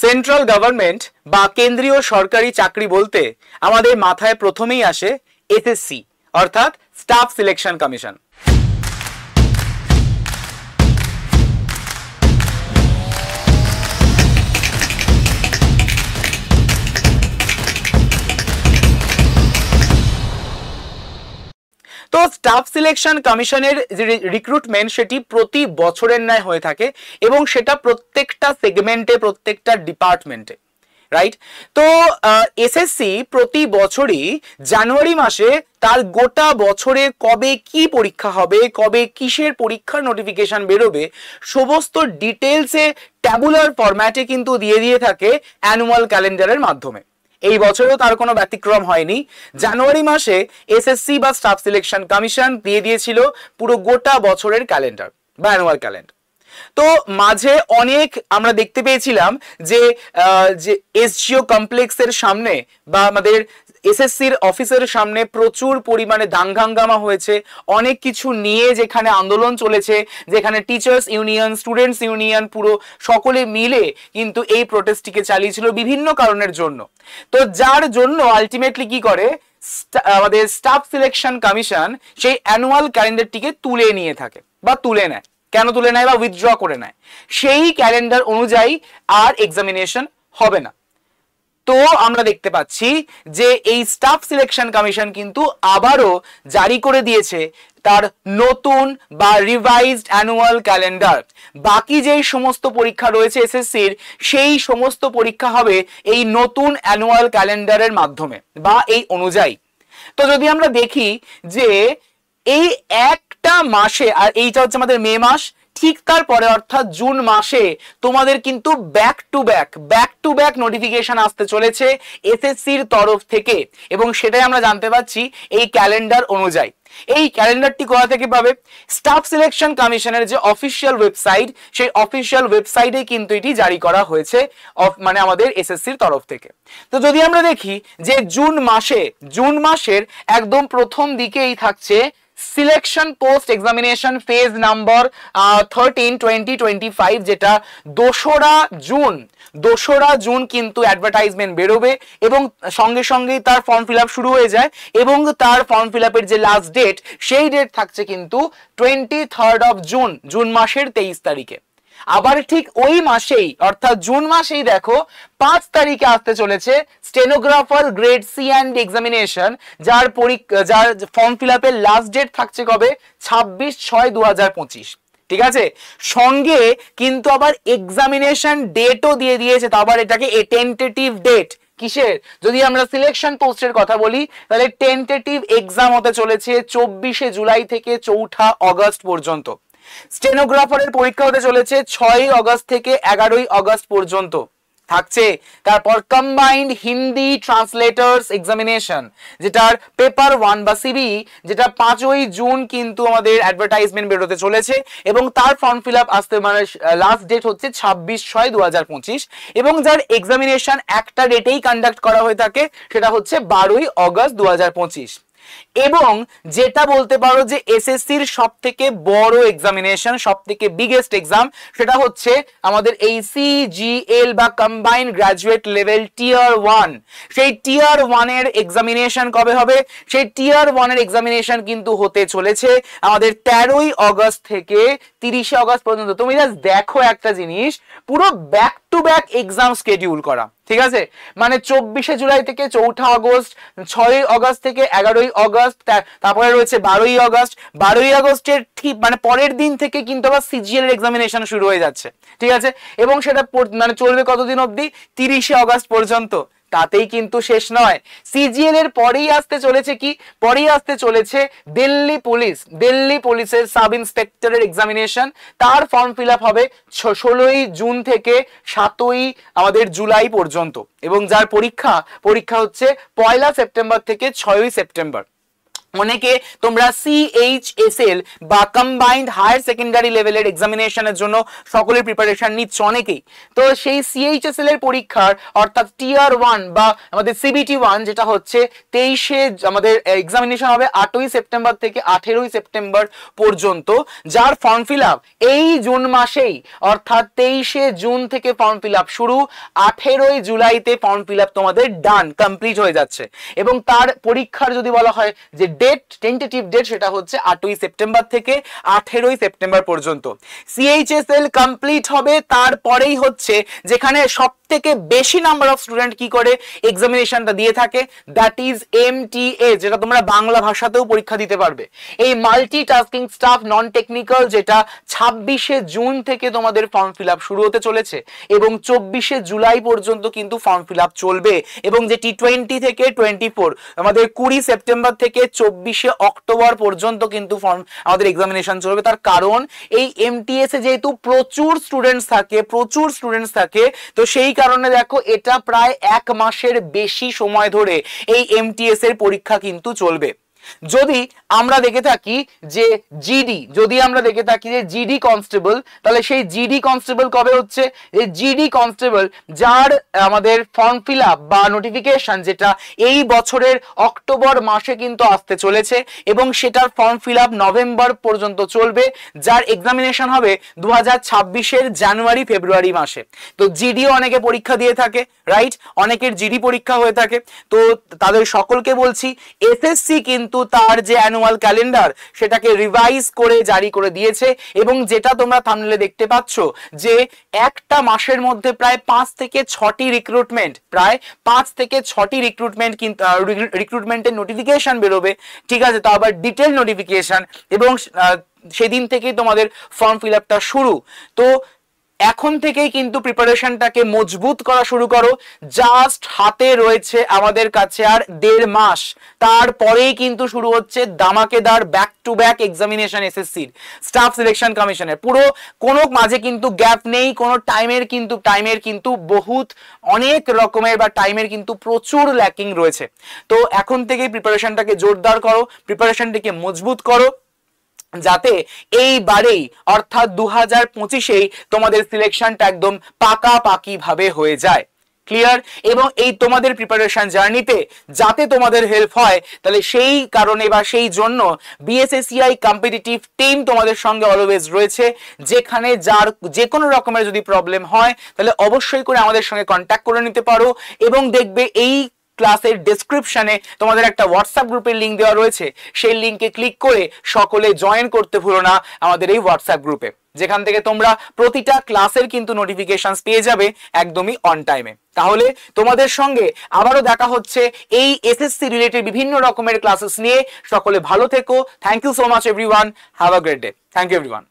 Central government বা কেন্দ্রীয় সরকারি চাকরি বলতে আমাদের মাথায় প্রথমেই আসে এসএসসি অর্থাৎ স্টাফ সিলেকশন কমিশন। তো স্টাফ সিলেকশন কমিশনের যে রিক্রুটমেন্ট সেটি প্রতি বছরের ন্যায় হয়ে থাকে এবং সেটা প্রত্যেকটা সেগমেন্টে প্রত্যেকটা ডিপার্টমেন্টে, রাইট? তো এসএসসি প্রতি বছরই জানুয়ারি মাসে তার গোটা বছরে কবে কি পরীক্ষা হবে, কবে কিসের পরীক্ষার নোটিফিকেশন বেরোবে, সমস্ত ডিটেলসে ট্যাবুলার ফরম্যাটে কিন্তু দিয়ে থাকে অ্যানুয়াল ক্যালেন্ডারের মাধ্যমে। এই বছরও তার কোনো ব্যতিক্রম হয়নি। জানুয়ারি মাসে এসএসসি বা স্টাফ সিলেকশন কমিশন দিয়ে দিয়েছিল পুরো গোটা বছরের ক্যালেন্ডার বা অ্যানুয়াল ক্যালেন্ডার। তো মাঝে অনেক আমরা দেখতে পেয়েছিলাম যে এসজিও কমপ্লেক্সের সামনে বা আমাদের এসএসসির অফিসের সামনে প্রচুর পরিমাণে দাঙ্গাঙ্গামা হয়েছে, অনেক কিছু নিয়ে যেখানে আন্দোলন চলেছে, যেখানে টিচার্স ইউনিয়ন, স্টুডেন্টস ইউনিয়ন পুরো সকলে মিলে কিন্তু এই প্রোটেস্টটিকে চালিয়েছিল বিভিন্ন কারণের জন্য। তো যার জন্য আলটিমেটলি কি করে আমাদের স্টাফ সিলেকশন কমিশন সেই অ্যানুয়াল ক্যালেন্ডারটিকে তুলে নিয়ে থাকে বা তুলে নেয়। কেন তুলে নেয় বা উইথড্র করে নেয়? সেই ক্যালেন্ডার অনুযায়ী আর এক্সামিনেশন হবে না। তো আমরা দেখতে পাচ্ছি যে এই স্টাফ সিলেকশন কমিশন কিন্তু আবারও জারি করে দিয়েছে তার নতুন বা রিভাইজড অ্যানুয়াল ক্যালেন্ডার। বাকি যেই সমস্ত পরীক্ষা রয়েছে এসএসসির সেই সমস্ত পরীক্ষা হবে এই নতুন অ্যানুয়াল ক্যালেন্ডারের মাধ্যমে বা এই অনুযায়ী। তো যদি আমরা দেখি যে এই একটা মাসে, আর এইটা হচ্ছে আমাদের মে মাস, ঠিক তারপরে অর্থাৎ জুন মাসে তোমাদের কিন্তু ব্যাক টু ব্যাক নোটিফিকেশন আসতে চলেছে এসএসসির তরফ থেকে এবং সেটাই আমরা জানতে পাচ্ছি এই ক্যালেন্ডার অনুযায়ী। এই ক্যালেন্ডারটি কোথা থেকে পাবে? স্টাফ সিলেকশন কমিশনের যে অফিসিয়াল ওয়েবসাইট, সেই অফিসিয়াল ওয়েবসাইটে কিন্তু এটি জারি করা হয়েছে মানে আমাদের এসএসসির তরফ থেকে। তো যদি আমরা দেখি যে জুন মাসের একদম প্রথম দিকেই থাকছে selection post examination phase number 13 2025, যেটা 2রা জুন কিন্তু অ্যাডভার্টাইজমেন্ট বেরোবে এবং সঙ্গে সঙ্গেই তার ফর্ম ফিল আপ শুরু হয়ে যায় এবং তার ফর্ম ফিল আপের যে লাস্ট ডেট সেই ডেট থাকছে কিন্তু 23 জুন মাসের 23 তারিখে। আবার ঠিক ওই মাসেই অর্থাৎ জুন মাসেই দেখো 5 তারিখে আসতে চলেছে stenographer grade C and examination, যার ফর্ম ফিল আপের লাস্ট ডেট থাকছে কবে? 26/6/2025। ঠিক আছে, সঙ্গে কিন্তু আবার এক্সামিনেশন ডেটও দিয়ে দিয়েছে, তো আবার এটাকে এ টেন্টেটিভ ডেট। কিসের? যদি আমরা সিলেকশন পোস্টের কথা বলি তাহলে টেন্টেটিভ এক্সাম হতে চলেছে 24শে জুলাই থেকে 4ঠা অগস্ট পর্যন্ত। স্টেনোগ্রাফারের পরীক্ষা হতে চলেছে 6ই অগস্ট থেকে 11ই অগস্ট পর্যন্ত থাকছে। তারপর কম্বাইন্ড হিন্দি ট্রান্সলেটার্স এক্সামিনেশন, যেটার পেপার 1 বা সিবি, যেটা 5ই জুন কিন্তু আমাদের অ্যাডভার্টাইজমেন্ট বেরোতে চলেছে এবং তার ফর্ম ফিল আপ আসতে মানে লাস্ট ডেট হচ্ছে 26/6/2025 এবং যার এক্সামিনেশন একটা ডেটেই কন্ডাক্ট করা হয়ে থাকে, সেটা হচ্ছে 12ই অগস্ট 2025। এবং যেটা বলতে পারো যে এসএসসির সব থেকে বড় এক্সামিনেশন, সব থেকে বিগেস্ট এক্সাম, সেটা হচ্ছে আমাদের এই সিজিএল বা কম্বাইন্ড গ্রাজুয়েট লেভেল টিয়ার 1। সেই টিয়ার 1 এর এক্সামিনেশন কবে হবে? সেই টিয়ার 1 এর এক্সামিনেশন কিন্তু হতে চলেছে আমাদের 13ই অগস্ট থেকে 30শে অগস্ট পর্যন্ত। তুমি জাস্ট দেখো একটা জিনিস, পুরো back to back exam schedule করা। ঠিক আছে, মানে 24শে জুলাই থেকে 4ঠা অগস্ট, 6ই অগস্ট থেকে 11ই অগস্ট, তারপরে রয়েছে 12ই অগস্ট। 12ই অগস্টের ঠিক মানে পরের দিন থেকে কিন্তু আবার সিজিএল এর এক্সামিনেশন শুরু হয়ে যাচ্ছে। ঠিক আছে, এবং সেটা মানে চলবে কতদিন অবধি? 30শে অগস্ট পর্যন্ত। তাতেই কিন্তু শেষ নয়, সিজিএল এর পরেই আসতে চলেছে কি? পরেই আসতে চলেছে দিল্লি পুলিশের সাব ইন্সপেক্টরের এক্সামিনেশন। তার ফর্ম ফিল আপ হবে 16ই জুন থেকে 7ই আমাদের জুলাই পর্যন্ত এবং যার পরীক্ষা হচ্ছে 1 সেপ্টেম্বর থেকে 6ই সেপ্টেম্বর। অনেকে তোমরা CHSL বা কম্বাইন্ড হায়ার সেকেন্ডারি লেভেলের এক্সামিনেশনের জন্য সকলের প্রিপারেশন নিচ্ছ অনেকেই। তো সেই CHSL এর পরীক্ষার অর্থাৎ টিয়ার 1 বা আমাদের CBT 1 যেটা হচ্ছে 23-এ আমাদের এক্সামিনেশন হবে 8ই সেপ্টেম্বর থেকে 18ই সেপ্টেম্বর পর্যন্ত, যার ফর্ম ফিল আপ এই জুন মাসেই অর্থাৎ 23শে জুন থেকে ফর্ম ফিল আপ শুরু, 18ই জুলাইতে ফর্ম ফিল আপ তোমাদের ডান কমপ্লিট হয়ে যাচ্ছে। এবং তার পরীক্ষার যদি বলা হয় যে ডেট, টেন্টেটিভ ডেট, সেটা হচ্ছে 8ই সেপ্টেম্বর থেকে 18ই সেপ্টেম্বর পর্যন্ত। CHSL কমপ্লিট হবে, তারপরেই হচ্ছে যেখানে সব থেকে বেশি নাম্বার অফ স্টুডেন্ট কি করে এক্সামিনেশনটা দিয়ে থাকে, দ্যাট ইজ MTA, যেটা তোমরা বাংলা ভাষাতেও পরীক্ষা দিতে পারবে। এই মাল্টিটাস্কিং স্টাফ নন টেকনিক্যাল, যেটা 26শে জুন থেকে তোমাদের ফর্ম ফিল আপ শুরু হতে চলেছে এবং 24শে জুলাই পর্যন্ত কিন্তু ফর্ম ফিল আপ চলবে। এবং যে T20 থেকে 24 আমাদের 20 সেপ্টেম্বর থেকে 24শে অক্টোবর পর্যন্ত কিন্তু ফর্ম আমাদের এক্সামিনেশন চলবে। তার কারণ এই MTS এ যেহেতু প্রচুর স্টুডেন্টস থাকে, তো সেই কারণে দেখো এটা প্রায় 1 মাসের বেশি সময় ধরে এই MTS এর পরীক্ষা কিন্তু চলবে। যদি আমরা দেখে থাকি যে জিডি কনস্টেবল, তাহলে সেই জিডি কনস্টেবল কবে হচ্ছে? এই জিডি কনস্টেবল যার আমাদের ফর্ম ফিল আপ বা নোটিফিকেশন যেটা এই বছরের অক্টোবর মাসে কিন্তু আসতে চলেছে এবং সেটার ফর্ম ফিল আপ নভেম্বর পর্যন্ত চলবে, যার এক্সামিনেশন হবে 2026-এর জানুয়ারি ফেব্রুয়ারি মাসে। তো জিডিও অনেকে পরীক্ষা দিয়ে থাকে, রাইট? অনেকের জিডি পরীক্ষা হয়ে থাকে। তো তাদের সকলকে বলছি এসএসসি কিন্তু তার যে অ্যানুয়াল ক্যালেন্ডার সেটাকে রিভাইজ করে জারি করে দিয়েছে এবং যেটা তোমরা থাম্বনেলে দেখতে পাচ্ছ যে একটা মাসের মধ্যে প্রায় 5 থেকে 6টি রিক্রুটমেন্ট কিন্তু রিক্রুটমেন্টের নোটিফিকেশন বেরোবে, ঠিক আছে? তো আবার ডিটেল নোটিফিকেশন এবং সেদিন থেকেই তোমাদের ফর্ম ফিল আপটা শুরু। তো এখন থেকেই কিন্তু প্রিপারেশনটাকে মজবুত করা শুরু করো। জাস্ট হাতে রয়েছে আমাদের কাছে আর 1.5 মাস, তারপরেই কিন্তু শুরু হচ্ছে দামাকেদার ব্যাক টু ব্যাক এক্সামিনেশন এসএসসির স্টাফ সিলেকশন কমিশনের। পুরো কোনো মাঝে কিন্তু গ্যাপ নেই, কোনো টাইমের কিন্তু বহুত অনেক রকমের বা টাইমের কিন্তু প্রচুর ল্যাকিং রয়েছে। তো এখন থেকেই প্রিপারেশনটাকে জোরদার করো, প্রিপারেশনটাকে মজবুত করো, যাতে এইবারেই অর্থাৎ 2025-এই তোমাদের সিলেকশনটা একদম পাকাপাকি ভাবে হয়ে যায়। ক্লিয়ার? এবং এই তোমাদের প্রিপারেশন জার্নিতে যাতে তোমাদের হেল্প হয়, তাহলে সেই কারণে বা সেই জন্য BSSCI কম্পিটিটিভ টিম তোমাদের সঙ্গে অলওয়েজ রয়েছে। যেখানে যার যে কোনো রকমের যদি প্রবলেম হয় তাহলে অবশ্যই করে আমাদের সঙ্গে কন্ট্যাক্ট করে নিতে পারো। এবং দেখবে এই ক্লাসের ডেসক্রিপশনে তোমাদের একটা হোয়াটসঅ্যাপ গ্রুপের লিংক দেওয়া রয়েছে, সেই লিংকে ক্লিক করে সকলে জয়েন করতে ভুলো না আমাদের এই হোয়াটসঅ্যাপ গ্রুপে, যেখান থেকে তোমরা প্রতিটা ক্লাসের কিন্তু নোটিফিকেশনস পেয়ে যাবে একদমই অন টাইমে। তাহলে তোমাদের সঙ্গে আবারও দেখা হচ্ছে এই এসএসসি রিলেটেড বিভিন্ন রকমের ক্লাসেস নিয়ে। সকলে ভালো থেকো। Thank you so much everyone. Have a great day. Thank you everyone.